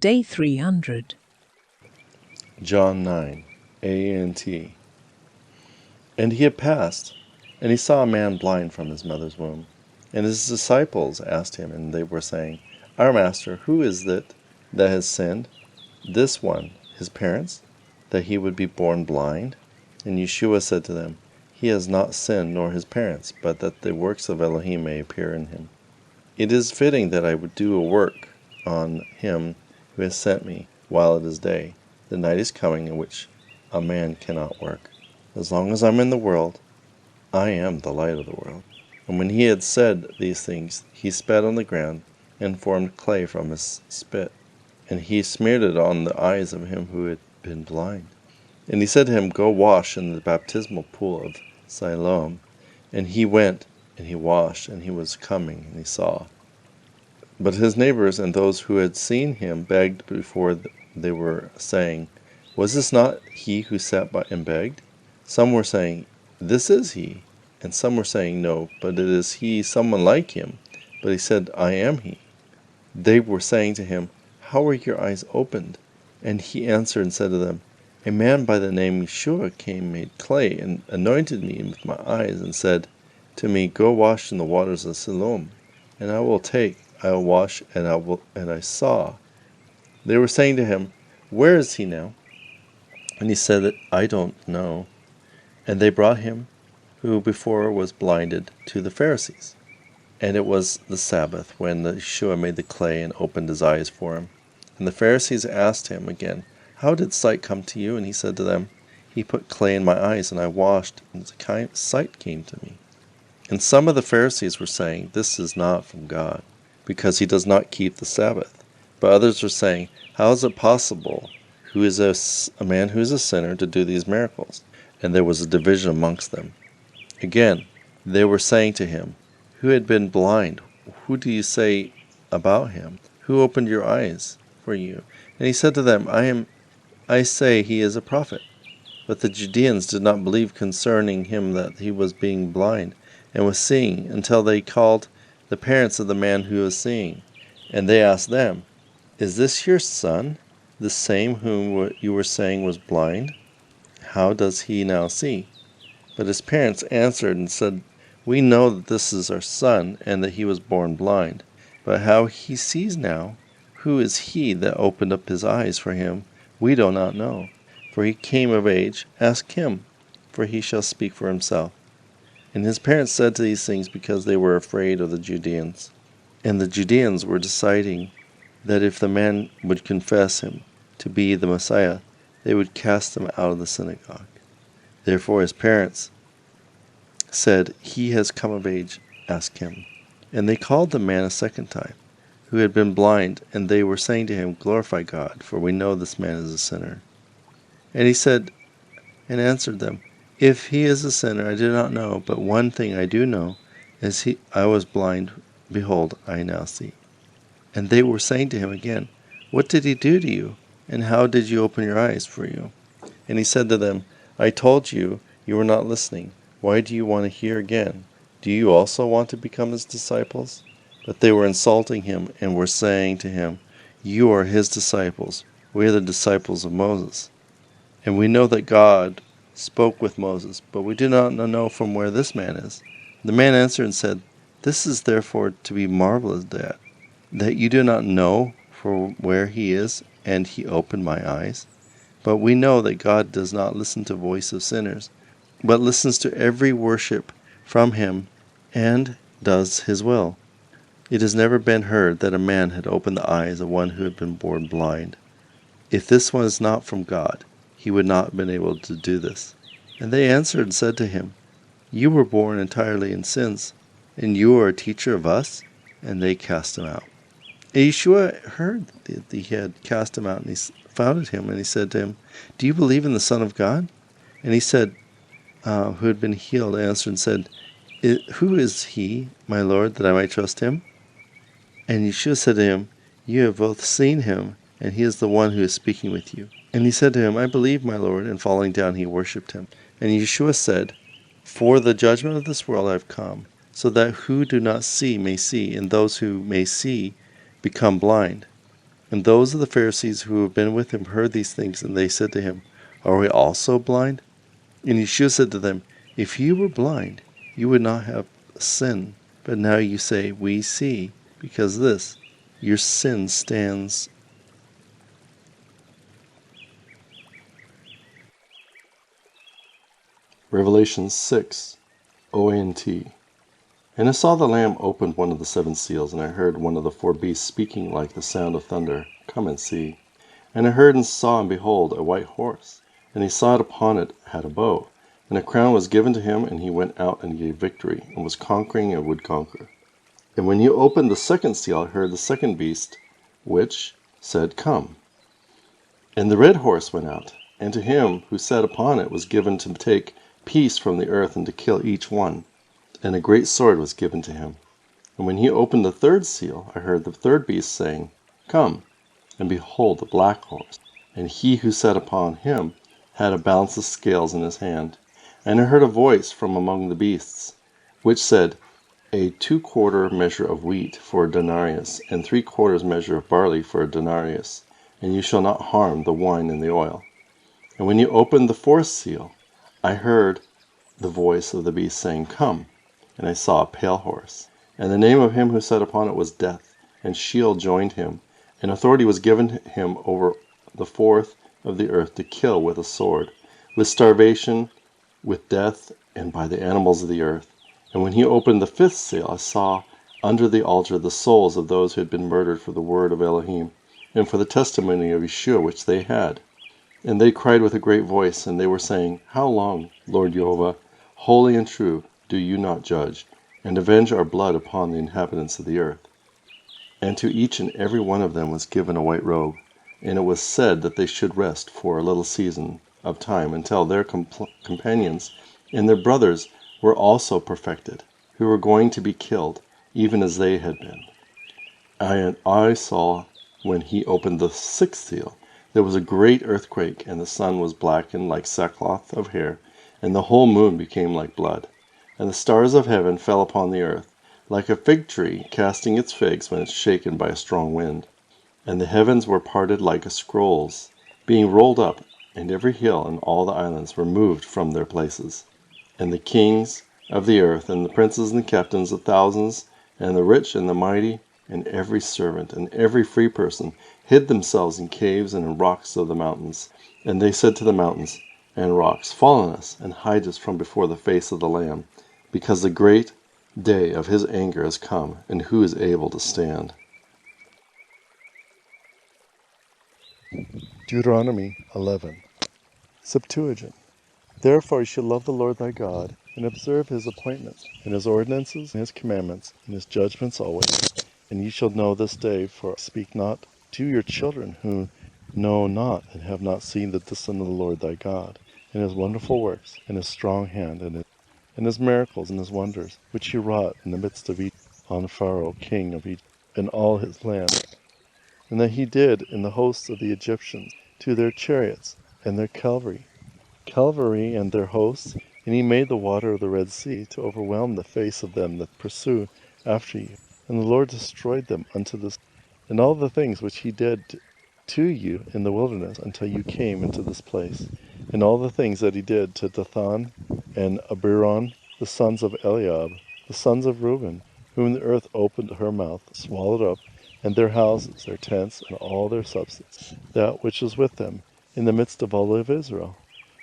Day 300. John 9, A and T. And he had passed, and he saw a man blind from his mother's womb. And his disciples asked him, and they were saying, Our master, who is it that has sinned, this one, his parents, that he would be born blind? And Yeshua said to them, He has not sinned, nor his parents, but that the works of Elo-heem may appear in him. It is fitting that I would do a work on him who has sent me while it is day. The night is coming in which a man cannot work. As long as I'm in the world, I am the light of the world. And when he had said these things, he spat on the ground and formed clay from his spit. And he smeared it on the eyes of him who had been blind. And he said to him, Go wash in the baptismal pool of Siloam. And he went, and he washed, and he was coming, and he saw. But his neighbors and those who had seen him begged before they were saying, Was this not he who sat by and begged? Some were saying, This is he. And some were saying, No, but it is he, someone like him. But he said, I am he. They were saying to him, How were your eyes opened? And he answered and said to them, A man by the name Yeshua came, made clay, and anointed me with my eyes, and said to me, Go wash in the waters of Siloam. And I will wash, and I saw. They were saying to him, Where is he now? And he said that I don't know. And they brought him, who before was blinded, to the Pharisees. And it was the Sabbath, when Yeshua made the clay and opened his eyes for him. And the Pharisees asked him again, How did sight come to you? And he said to them, He put clay in my eyes, and I washed, and sight came to me. And some of the Pharisees were saying, This is not from God, because he does not keep the Sabbath. But others were saying, How is it possible, who is a man who is a sinner, to do these miracles? And there was a division amongst them. Again, they were saying to him, Who had been blind? Who do you say about him? Who opened your eyes for you? And he said to them, I say he is a prophet. But the Judeans did not believe concerning him that he was being blind and was seeing, until they called the parents of the man who was seeing. And they asked them, Is this your son, the same whom you were saying was blind? How does he now see? But his parents answered and said, We know that this is our son, and that he was born blind. But how he sees now, who is he that opened up his eyes for him, we do not know. For he came of age, ask him, for he shall speak for himself. And his parents said to these things because they were afraid of the Judeans. And the Judeans were deciding that if the man would confess him to be the Messiah, they would cast him out of the synagogue. Therefore his parents said, He has come of age, ask him. And they called the man a second time, who had been blind, and they were saying to him, Glorify God, for we know this man is a sinner. And he said, and answered them, If he is a sinner, I do not know, but one thing I do know, is I was blind, behold, I now see. And they were saying to him again, What did he do to you? And how did you open your eyes for you? And he said to them, I told you, you were not listening. Why do you want to hear again? Do you also want to become his disciples? But they were insulting him and were saying to him, You are his disciples. We are the disciples of Moses. And we know that God spoke with Moses, but we do not know from where this man is. The man answered and said, This is therefore to be marveled at, that you do not know from where he is, and he opened my eyes. But we know that God does not listen to the voice of sinners, but listens to every worship from him, and does his will. It has never been heard that a man had opened the eyes of one who had been born blind. If this was not from God, he would not have been able to do this. And they answered and said to him, You were born entirely in sins, and you are a teacher of us? And they cast him out. And Yeshua heard that he had cast him out, and he found him, and he said to him, Do you believe in the Son of God? And he said, who had been healed, answered and said, Who is he, my Lord, that I might trust him? And Yeshua said to him, You have both seen him, and he is the one who is speaking with you. And he said to him, I believe, my Lord. And falling down, he worshipped him. And Yeshua said, For the judgment of this world I have come, so that who do not see may see, and those who may see become blind. And those of the Pharisees who had been with him heard these things, and they said to him, Are we also blind? And Yeshua said to them, If you were blind, you would not have sin. But now you say, We see, because this, your sin stands. Revelation 6, ONT. And I saw the Lamb opened one of the seven seals, and I heard one of the four beasts speaking like the sound of thunder, Come and see. And I heard and saw, and behold, a white horse, and he sat upon it had a bow, and a crown was given to him, and he went out and gave victory, and was conquering and would conquer. And when he opened the second seal, I heard the second beast, which said, Come. And the red horse went out, and to him who sat upon it was given to take peace from the earth, and to kill each one. And a great sword was given to him. And when he opened the third seal, I heard the third beast saying, Come. And behold, the black horse, and he who sat upon him had a balance of scales in his hand. And I heard a voice from among the beasts, which said, A 2/4 measure of wheat for a denarius, and 3/4 measure of barley for a denarius, and you shall not harm the wine and the oil. And when you opened the fourth seal, I heard the voice of the beast saying, Come. And I saw a pale horse, and the name of him who sat upon it was Death, and Sheol joined him, and authority was given him over the fourth of the earth to kill with a sword, with starvation, with death, and by the animals of the earth. And when he opened the fifth seal, I saw under the altar the souls of those who had been murdered for the word of Elo-heem, and for the testimony of Yeshua which they had. And they cried with a great voice, and they were saying, How long, Lord Jehovah, holy and true, do you not judge, and avenge our blood upon the inhabitants of the earth? And to each and every one of them was given a white robe, and it was said that they should rest for a little season of time until their companions and their brothers were also perfected, who were going to be killed, even as they had been. And I saw, when he opened the sixth seal, there was a great earthquake, and the sun was blackened like sackcloth of hair, and the whole moon became like blood. And the stars of heaven fell upon the earth, like a fig tree casting its figs when it is shaken by a strong wind. And the heavens were parted like scrolls, being rolled up, and every hill and all the islands were moved from their places. And the kings of the earth, and the princes and the captains of thousands, and the rich and the mighty, and every servant and every free person hid themselves in caves and in rocks of the mountains. And they said to the mountains and rocks, Fall on us, and hide us from before the face of the Lamb, because the great day of his anger has come, and who is able to stand? Deuteronomy 11. Septuagint. Therefore you shall love the Lord thy God, and observe his appointments, and his ordinances, and his commandments, and his judgments always. And ye shall know this day, for speak not to your children who know not and have not seen the discipline of the Lord thy God, and his wonderful works, and his strong hand, and his miracles, and his wonders, which he wrought in the midst of Egypt, on Pharaoh king of Egypt, and all his land, and that he did in the hosts of the Egyptians, to their chariots, and their cavalry and their hosts, and he made the water of the Red Sea to overwhelm the face of them that pursue after you. And the Lord destroyed them unto the sea, and all the things which he did to you in the wilderness until you came into this place, and all the things that he did to Dathan and Abiram, the sons of Eliab, the sons of Reuben, whom the earth opened her mouth, swallowed up, and their houses, their tents, and all their substance, that which is with them, in the midst of all of Israel.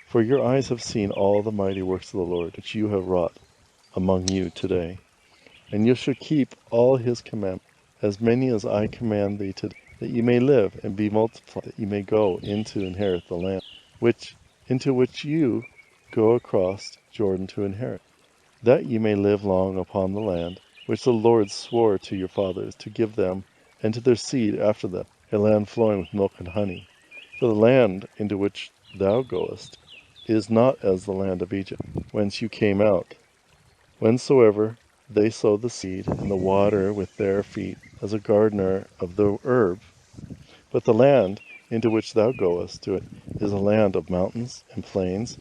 For your eyes have seen all the mighty works of the Lord, which you have wrought among you today. And you shall keep all his commandments, as many as I command thee today, that ye may live and be multiplied, that ye may go in to inherit the land, into which you go across Jordan to inherit, that ye may live long upon the land, which the Lord swore to your fathers to give them and to their seed after them, a land flowing with milk and honey. For the land into which thou goest is not as the land of Egypt, whence you came out. Whensoever they sow the seed and the water with their feet, as a gardener of the herb. But the land into which thou goest to it is a land of mountains and plains,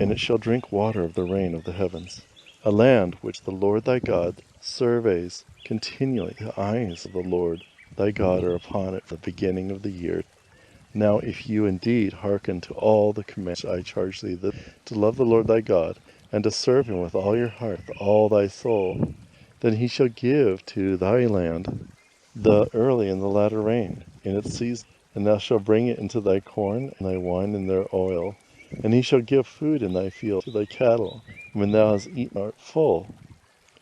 and it shall drink water of the rain of the heavens. A land which the Lord thy God surveys continually. The eyes of the Lord thy God are upon it from the beginning of the year. Now if you indeed hearken to all the commands I charge thee to love the Lord thy God, and to serve him with all your heart, with all thy soul, then he shall give to thy land the early and the latter rain in its season, and thou shalt bring it into thy corn and thy wine and their oil, and he shall give food in thy field to thy cattle, and when thou hast eaten art full.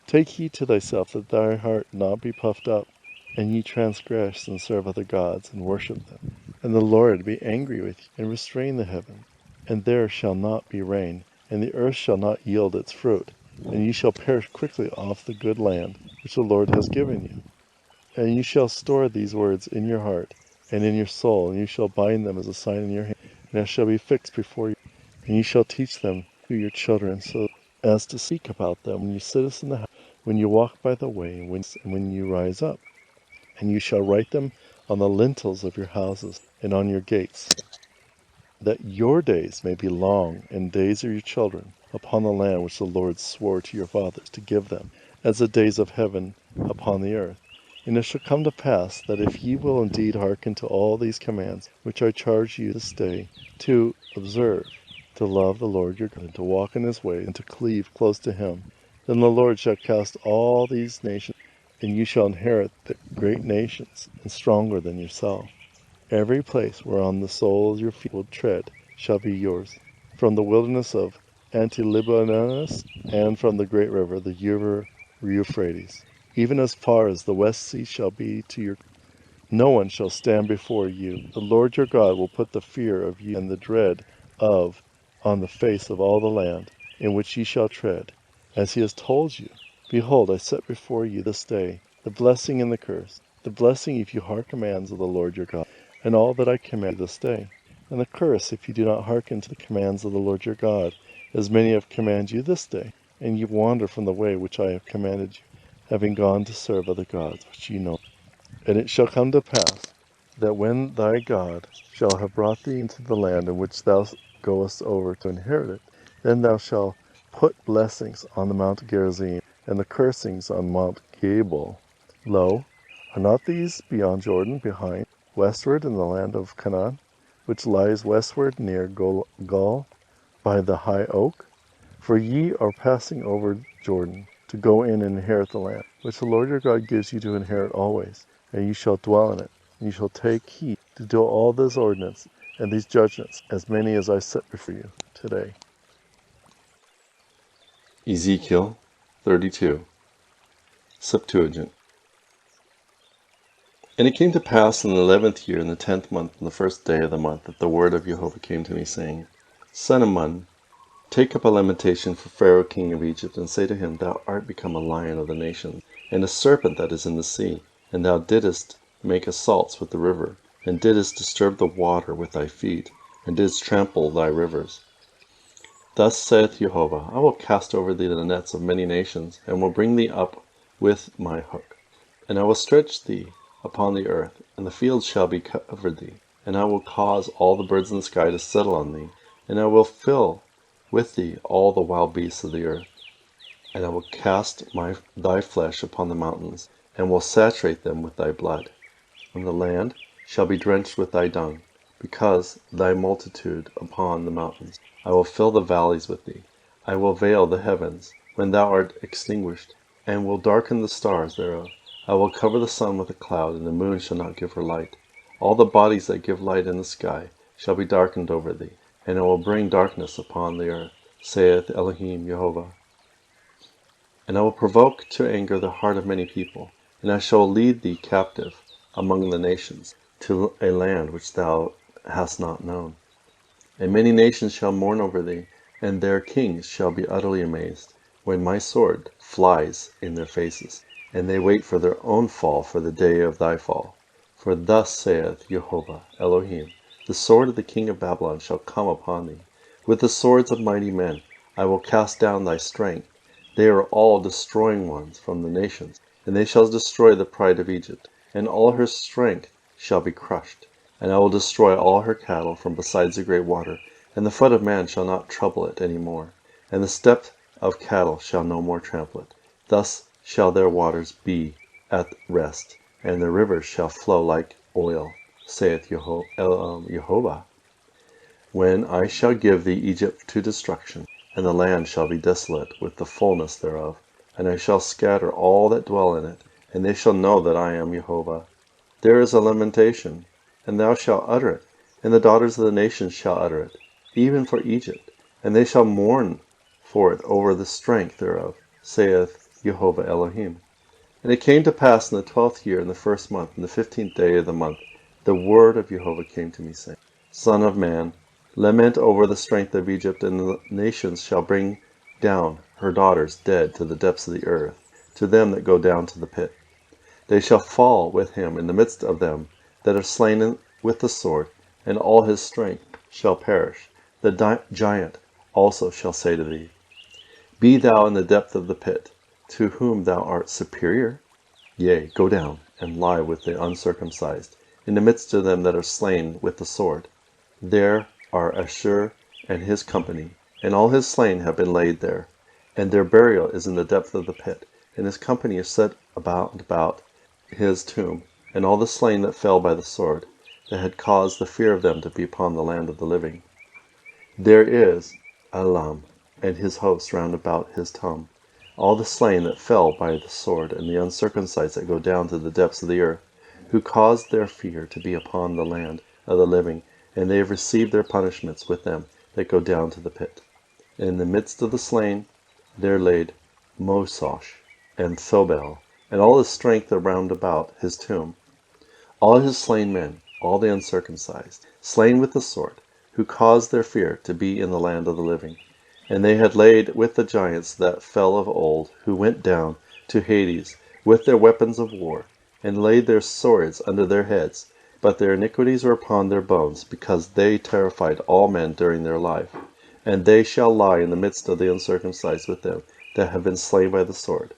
Take heed to thyself that thy heart not be puffed up, and ye transgress and serve other gods, and worship them. And the Lord be angry with you, and restrain the heaven, and there shall not be rain, and the earth shall not yield its fruit, and ye shall perish quickly off the good land which the Lord has given you. And you shall store these words in your heart and in your soul, and you shall bind them as a sign in your hand, and they shall be fixed before you. And you shall teach them to your children, so as to speak about them when you sit in the house, when you walk by the way, and when you rise up. And you shall write them on the lintels of your houses and on your gates, that your days may be long, and days of your children, upon the land which the Lord swore to your fathers to give them, as the days of heaven upon the earth. And it shall come to pass, that if ye will indeed hearken to all these commands, which I charge you this day, to observe, to love the Lord your God, and to walk in his ways, and to cleave close to him, then the Lord shall cast all these nations, and you shall inherit the great nations, and stronger than yourself. Every place whereon the soles of your feet will tread shall be yours, from the wilderness of Antilibanas, and from the great river, the Euphrates, even as far as the west sea shall be to your. No one shall stand before you. The Lord your God will put the fear of you and the dread of on the face of all the land in which ye shall tread, as he has told you. Behold, I set before you this day the blessing and the curse. The blessing if you hearken to the commands of the Lord your God, and all that I command you this day. And the curse if you do not hearken to the commands of the Lord your God, as many have commanded you this day, and you wander from the way which I have commanded you, having gone to serve other gods which ye know. And it shall come to pass, that when thy God shall have brought thee into the land in which thou goest over to inherit it, then thou shalt put blessings on the Mount Gerizim, and the cursings on Mount Gebal. Lo, are not these beyond Jordan, behind, westward in the land of Canaan, which lies westward near Gul, by the high oak? For ye are passing over Jordan, to go in and inherit the land, which the Lord your God gives you to inherit always, and you shall dwell in it. And you shall take heed to do all these ordinances and these judgments, as many as I set before you today. Ezekiel 32, Septuagint. And it came to pass in the 11th year, in the 10th month, in the first day of the month, that the word of Jehovah came to me, saying, Son of man, take up a lamentation for Pharaoh king of Egypt, and say to him, Thou art become a lion of the nations, and a serpent that is in the sea, and thou didst make assaults with the river, and didst disturb the water with thy feet, and didst trample thy rivers. Thus saith Jehovah, I will cast over thee the nets of many nations, and will bring thee up with my hook. And I will stretch thee upon the earth, and the fields shall be covered thee. And I will cause all the birds in the sky to settle on thee, and I will fill with thee all the wild beasts of the earth. And I will cast thy flesh upon the mountains, and will saturate them with thy blood. And the land shall be drenched with thy dung, because thy multitude upon the mountains. I will fill the valleys with thee. I will veil the heavens when thou art extinguished, and will darken the stars thereof. I will cover the sun with a cloud, and the moon shall not give her light. All the bodies that give light in the sky shall be darkened over thee, and I will bring darkness upon the earth, saith Elo-heem Jehovah. And I will provoke to anger the heart of many people, and I shall lead thee captive among the nations, to a land which thou hast not known. And many nations shall mourn over thee, and their kings shall be utterly amazed, when my sword flies in their faces, and they wait for their own fall for the day of thy fall. For thus saith Jehovah Elohim, the sword of the king of Babylon shall come upon thee. With the swords of mighty men I will cast down thy strength. They are all destroying ones from the nations, and they shall destroy the pride of Egypt, and all her strength shall be crushed. And I will destroy all her cattle from besides the great water, and the foot of man shall not trouble it any more, and the step of cattle shall no more trample it. Thus shall their waters be at rest, and the rivers shall flow like oil, saith Jehovah. When I shall give thee Egypt to destruction, and the land shall be desolate with the fullness thereof, and I shall scatter all that dwell in it, and they shall know that I am Jehovah. There is a lamentation, and thou shalt utter it, and the daughters of the nations shall utter it, even for Egypt, and they shall mourn for it over the strength thereof, saith Jehovah Elo-heem. And it came to pass in the 12th year, in the 1st month, in the 15th day of the month, the word of Jehovah came to me, saying, Son of man, lament over the strength of Egypt, and the nations shall bring down her daughters dead to the depths of the earth, to them that go down to the pit. They shall fall with him in the midst of them that are slain with the sword, and all his strength shall perish. The giant also shall say to thee, Be thou in the depth of the pit, to whom thou art superior? Yea, go down, and lie with the uncircumcised, in the midst of them that are slain with the sword. There are Ashur and his company, and all his slain have been laid there, and their burial is in the depth of the pit, and his company is set about his tomb, and all the slain that fell by the sword, that had caused the fear of them to be upon the land of the living. There is Elam and his hosts round about his tomb, all the slain that fell by the sword, and the uncircumcised that go down to the depths of the earth, who caused their fear to be upon the land of the living, and they have received their punishments with them that go down to the pit. And in the midst of the slain there laid Mososh and Thobel, and all his strength around about his tomb, all his slain men, all the uncircumcised, slain with the sword, who caused their fear to be in the land of the living. And they had laid with the giants that fell of old, who went down to Hades with their weapons of war, and laid their swords under their heads, but their iniquities were upon their bones, because they terrified all men during their life. And they shall lie in the midst of the uncircumcised with them that have been slain by the sword.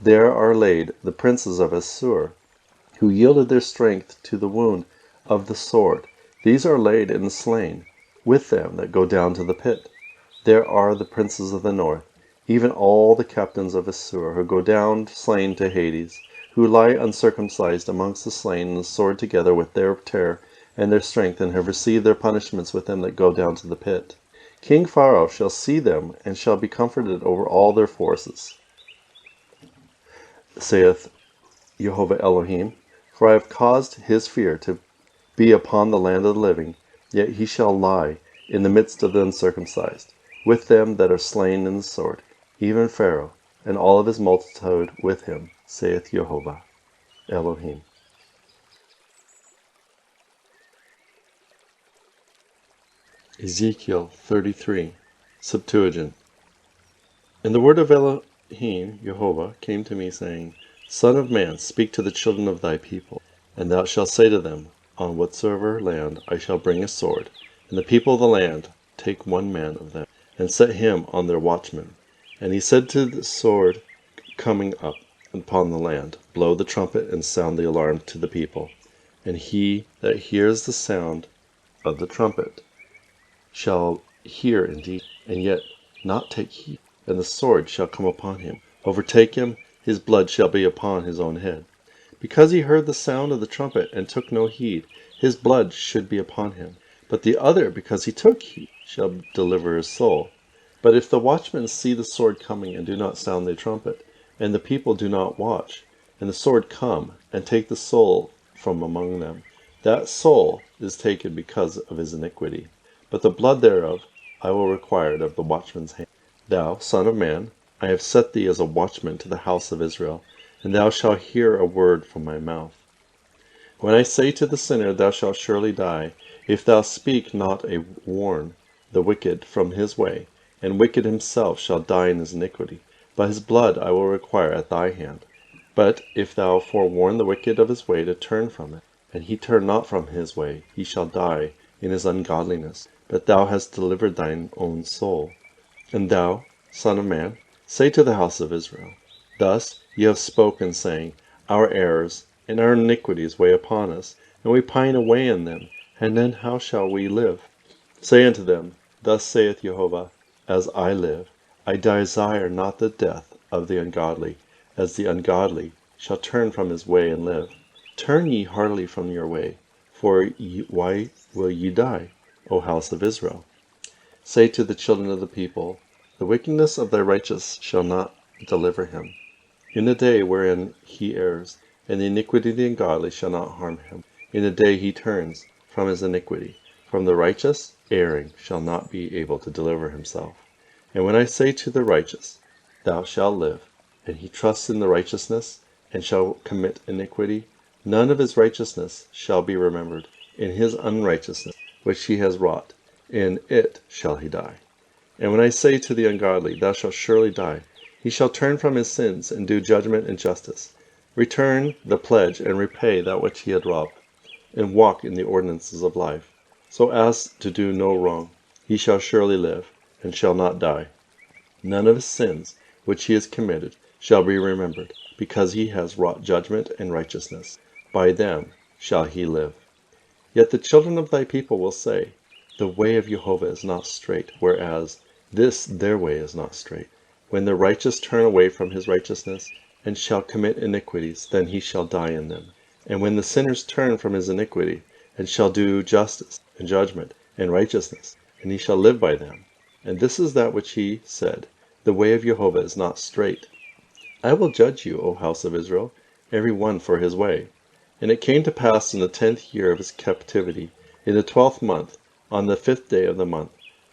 There are laid the princes of Assur, who yielded their strength to the wound of the sword. These are laid and slain with them that go down to the pit. There are the princes of the north, even all the captains of Assur, who go down slain to Hades, who lie uncircumcised amongst the slain and the sword together with their terror and their strength, and have received their punishments with them that go down to the pit. King Pharaoh shall see them, and shall be comforted over all their forces, saith Jehovah Elohim, for I have caused his fear to be upon the land of the living, yet he shall lie in the midst of the uncircumcised, with them that are slain in the sword, even Pharaoh, and all of his multitude with him, saith Jehovah Elohim. Ezekiel 33, Septuagint. And the word of Elohim, Jehovah, came to me, saying, Son of man, speak to the children of thy people, and thou shalt say to them, On whatsoever land I shall bring a sword, and the people of the land take one man of them, and set him on their watchmen. And he said to the sword coming up upon the land, Blow the trumpet and sound the alarm to the people. And he that hears the sound of the trumpet shall hear indeed, and yet not take heed. And the sword shall come upon him, overtake him, his blood shall be upon his own head. Because he heard the sound of the trumpet, and took no heed, his blood should be upon him. But the other, because he took heed, shall deliver his soul. But if the watchmen see the sword coming, and do not sound the trumpet, and the people do not watch, and the sword come, and take the soul from among them, that soul is taken because of his iniquity. But the blood thereof I will require of the watchman's hand. Thou, son of man, I have set thee as a watchman to the house of Israel, and thou shalt hear a word from my mouth. When I say to the sinner, Thou shalt surely die, if thou speak not warn the wicked from his way, and wicked himself shall die in his iniquity, but his blood I will require at thy hand. But if thou forewarn the wicked of his way to turn from it, and he turn not from his way, he shall die in his ungodliness, but thou hast delivered thine own soul. And thou, son of man, say to the house of Israel, Thus ye have spoken, saying, Our errors and our iniquities weigh upon us, and we pine away in them, and then how shall we live? Say unto them, Thus saith Jehovah, As I live, I desire not the death of the ungodly, as the ungodly shall turn from his way and live. Turn ye heartily from your way, for why will ye die, O house of Israel? Say to the children of the people, the wickedness of the righteous shall not deliver him, in the day wherein he errs, and the iniquity of the ungodly shall not harm him. In the day he turns from his iniquity, from the righteous, erring, shall not be able to deliver himself. And when I say to the righteous, thou shalt live, and he trusts in the righteousness, and shall commit iniquity, none of his righteousness shall be remembered. In his unrighteousness which he has wrought, in it shall he die. And when I say to the ungodly, thou shalt surely die, he shall turn from his sins, and do judgment and justice, return the pledge, and repay that which he had robbed, and walk in the ordinances of life, so as to do no wrong. He shall surely live, and shall not die. None of his sins which he has committed shall be remembered, because he has wrought judgment and righteousness. By them shall he live. Yet the children of thy people will say, the way of Jehovah is not straight, whereas this their way is not straight. When the righteous turn away from his righteousness, and shall commit iniquities, then he shall die in them. And when the sinners turn from his iniquity, and shall do justice, and judgment, and righteousness, and he shall live by them. And this is that which he said, the way of Jehovah is not straight. I will judge you, O house of Israel, every one for his way. And it came to pass in the 10th year of his captivity, in the 12th month, on the 5th day of the month,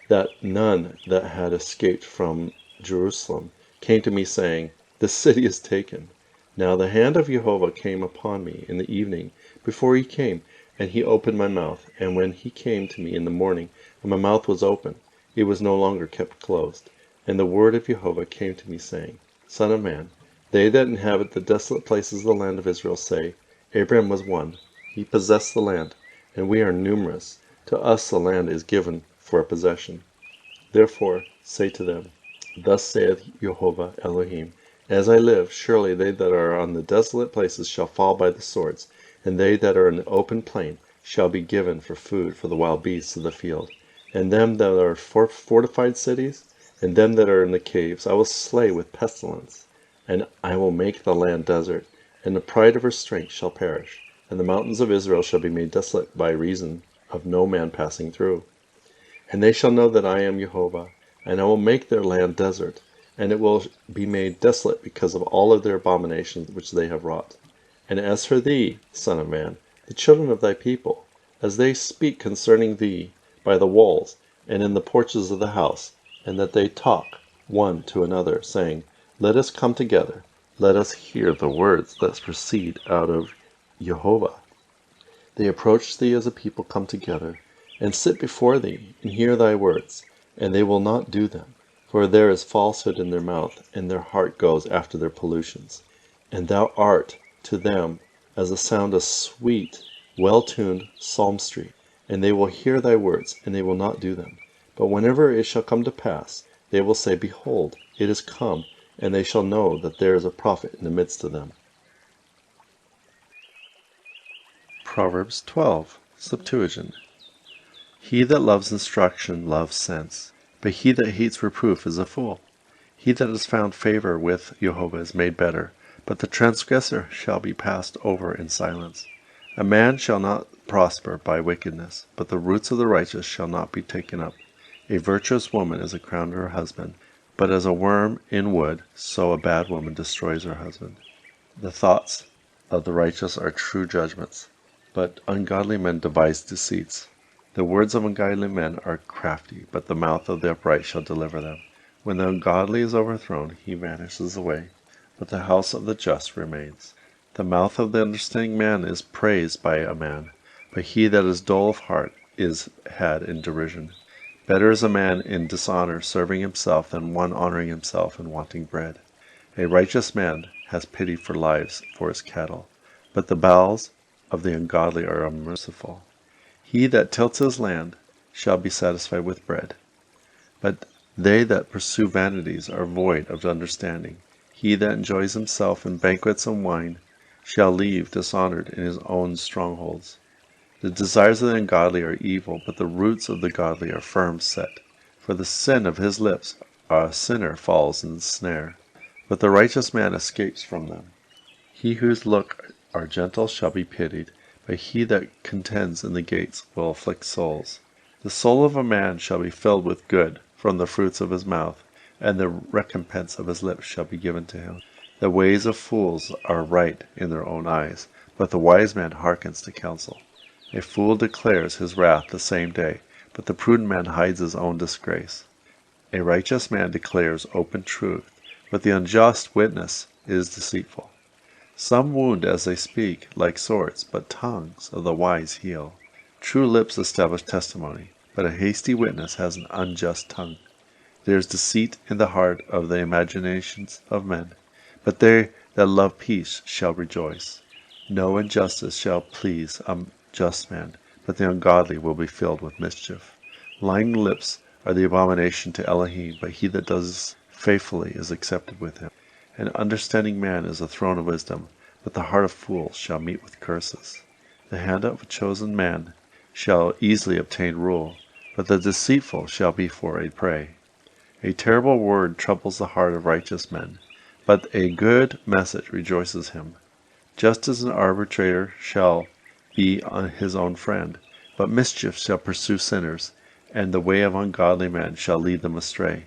that none that had escaped from Jerusalem came to me, saying, the city is taken. Now the hand of Jehovah came upon me in the evening before he came, and he opened my mouth. And when he came to me in the morning, and my mouth was open, it was no longer kept closed. And the word of Jehovah came to me, saying, Son of man, they that inhabit the desolate places of the land of Israel say, Abraham was one, he possessed the land, and we are numerous. To us the land is given for a possession. Therefore say to them, Thus saith Jehovah Elo-heem, As I live, surely they that are on the desolate places shall fall by the swords, and they that are in the open plain shall be given for food for the wild beasts of the field. And them that are fortified cities, and them that are in the caves, I will slay with pestilence. And I will make the land desert, and the pride of her strength shall perish, and the mountains of Israel shall be made desolate by reason of no man passing through. And they shall know that I am Jehovah, and I will make their land desert, and it will be made desolate because of all of their abominations which they have wrought. And as for thee, son of man, the children of thy people, as they speak concerning thee by the walls, and in the porches of the house, and that they talk one to another, saying, Let us come together, let us hear the words that proceed out of Jehovah. They approach thee as a people come together, and sit before thee, and hear thy words, and they will not do them. For there is falsehood in their mouth, and their heart goes after their pollutions. And thou art to them as the sound of sweet, well-tuned psalmistry, and they will hear thy words, and they will not do them. But whenever it shall come to pass, they will say, Behold, it is come, and they shall know that there is a prophet in the midst of them. Proverbs 12, Septuagint. He that loves instruction loves sense, but he that hates reproof is a fool. He that has found favor with Jehovah is made better, but the transgressor shall be passed over in silence. A man shall not prosper by wickedness, but the roots of the righteous shall not be taken up. A virtuous woman is a crown to her husband, but as a worm in wood, so a bad woman destroys her husband. The thoughts of the righteous are true judgments, but ungodly men devise deceits. The words of ungodly men are crafty, but the mouth of the upright shall deliver them. When the ungodly is overthrown, he vanishes away, but the house of the just remains. The mouth of the understanding man is praised by a man, but he that is dull of heart is had in derision. Better is a man in dishonor serving himself than one honoring himself and wanting bread. A righteous man has pity for lives for his cattle, but the bowels of the ungodly are unmerciful. He that tilts his land shall be satisfied with bread, but they that pursue vanities are void of understanding. He that enjoys himself in banquets and wine shall leave dishonored in his own strongholds. The desires of the ungodly are evil, but the roots of the godly are firm set. For the sin of his lips a sinner falls in the snare, but the righteous man escapes from them. He whose look are gentle shall be pitied, but he that contends in the gates will afflict souls. The soul of a man shall be filled with good from the fruits of his mouth, and the recompense of his lips shall be given to him. The ways of fools are right in their own eyes, but the wise man hearkens to counsel. A fool declares his wrath the same day, but the prudent man hides his own disgrace. A righteous man declares open truth, but the unjust witness is deceitful. Some wound as they speak, like swords, but tongues of the wise heal. True lips establish testimony, but a hasty witness has an unjust tongue. There is deceit in the heart of the imaginations of men, but they that love peace shall rejoice. No injustice shall please a just man, but the ungodly will be filled with mischief. Lying lips are the abomination to Elo-heem, but he that does faithfully is accepted with him. An understanding man is a throne of wisdom, but the heart of fools shall meet with curses. The hand of a chosen man shall easily obtain rule, but the deceitful shall be for a prey. A terrible word troubles the heart of righteous men, but a good message rejoices him. Just as an arbitrator shall be his own friend, but mischief shall pursue sinners, and the way of ungodly men shall lead them astray.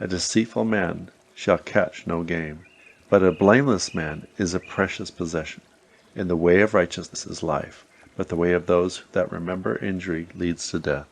A deceitful man shall catch no game, but a blameless man is a precious possession. In the way of righteousness is life, but the way of those that remember injury leads to death.